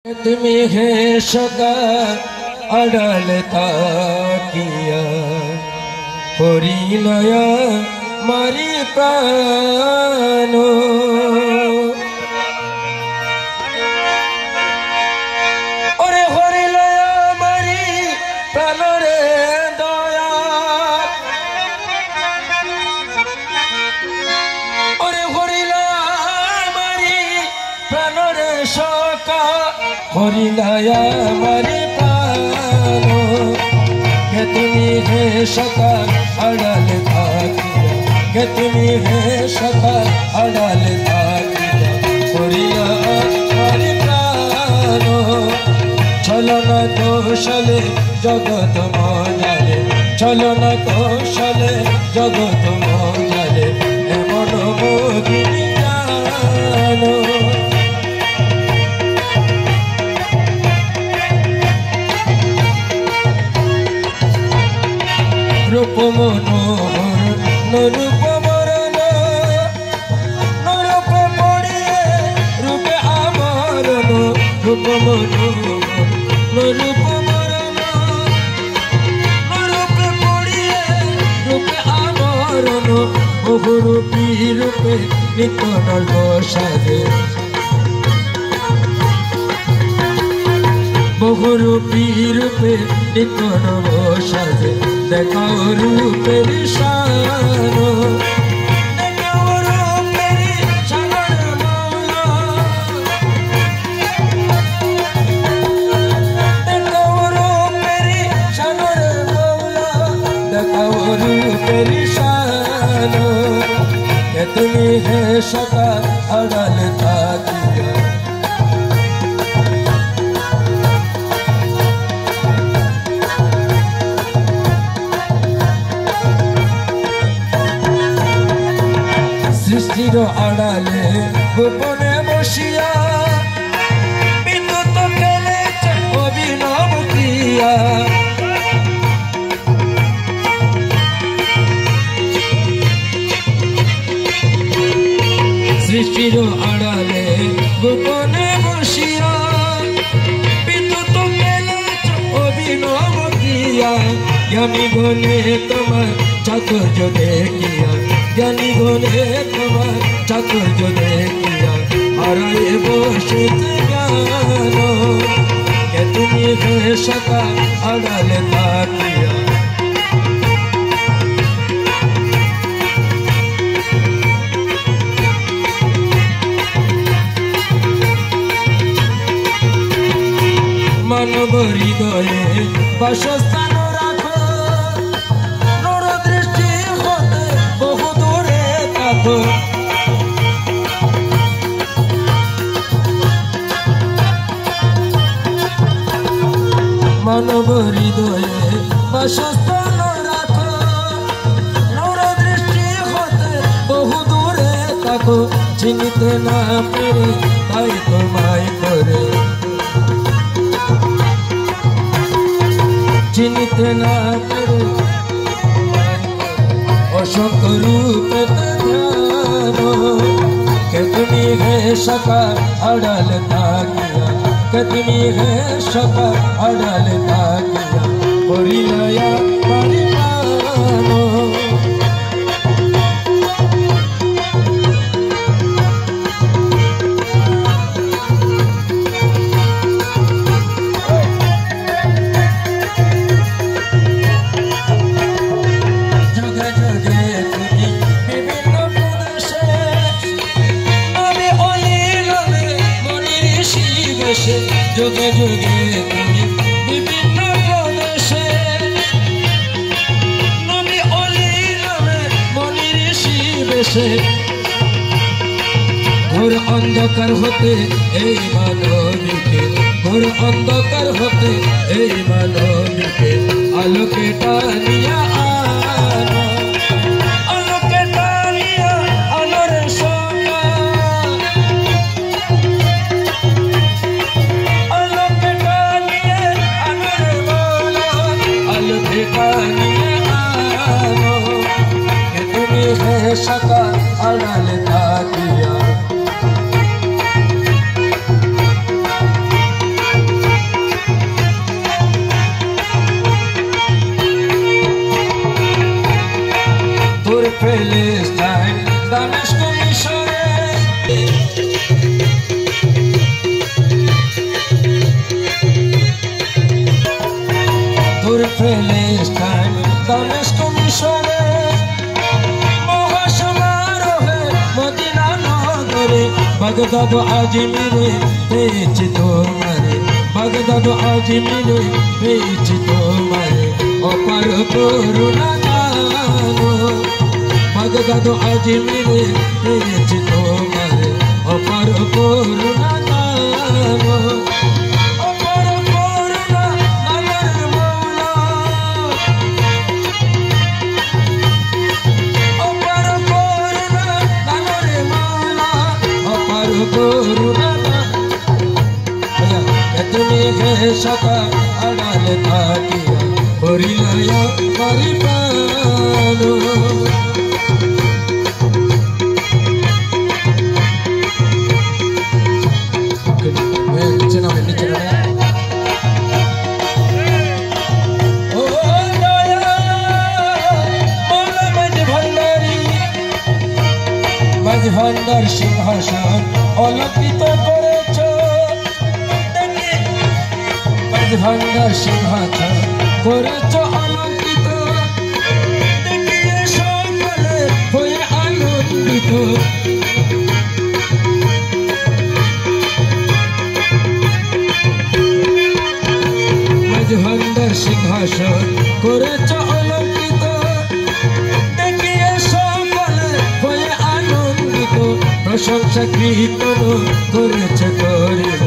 তুমি হে সদা আড়াল তাকিয়া পরিণয় মারি প্রাণ ওরে হরিলয় মারি প্রাণ রে দয়া ওরে হরিলয় মারি প্রাণ রে সকা হরিলয় মারি প্রাণ কে তুমি হে সকা আড়াল থাকিয়া কে তুমি হে সকা আড়াল থাকিয়া হরিলয় মারি প্রাণ ছলনা কৌশলে জগৎ মজালে ছলনা কৌশলে জগৎ মজালে এমন মোহিনী জানো रूप मनोहर नरूप मरण नरूप पड़िए रूपे आमरण रूप मनोहर नरूप मरण नरूप पड़िए रूपे आमरण बहुरूपी रूपे निकट साजे बहुरूपी रूपे निकट साजे देखाओ रूपेर शान देखाओ रूपेर शान मौला देखाओ रूपेर शान मौला देखाओ रूपेर शान के तुमी हे सका आड़ाल থাকিয়া सृष्टिर आड़ाले गोपने बसिया विद्युत खेलेছে অভিনব ক্রিয়া सृष्टिर आड़ाले गोपने बसिया विद्युत खेलेছে অভিনব ক্রিয়া ज्ञानी गणे তোমার চাতুর্য দেখিয়া ज्ञानी गणे तुम्हार चातुर्य देखिया हराए बसे ज्ञान के तुमी हे सका आड़ाल থাকিয়া मानव हृदये बासस्थान मानव हृदये बासस्थान राखो नूर दृष्टि होते बहु दूरे थाको चिनिते ना पेरे ताई तोमाय करे चिनिते ना पेरे असंख्य रूपे ध्यानो के तुमी हे सका आड़ाल থাকিয়া के तुमी हे सका आड़ाल থাকিয়া हरिलय मारी प्राण जुगे जुगे तुमी विभिन्न प्रदेशे नबी ओली नामे मनि ऋषि बेशे घोर अंधकार होते এই মানবীকে ঘোর अंधकार होते এই মানবীকে আলোকে টানিয়া আনো আলোকে টানিয়া আলোর সকা सका आड़ाल থাকিয়া ফেলেস্টাইন দামেস্ক মিশরে মহাসমারোহে মদিনা নগরে বাগদাদ আজমিরে পেয়েছি তোমারে বাগদাদ আজমিরে পেয়েছি তোমারে অপার করুণা জানো বাগদাদ আজমিরে পেয়েছি তোমারে অপার করুণা জানো অপার করুণা আমার মৌলা অপার করুণা আমার মৌলা অপার করুণা তুমি গে সকা আড়ালে থাকিয়া করিল পারি পালো নিচে নামে ও দয়া বলো মাঝ ভান্ডার সিংহাসন অলঙ্কিত করেছ মাঝ ভান্ডার সিংহাসন করেছ অলঙ্কিত দেখিয়ে সকলে হয়ে আনন্দিত ভান্ডার সিংহাসন করেছ অলঙ্কিত দেখিয়ে সকলে হয়ে আনন্দিত প্রশংসা কীর্তন করেছে করিব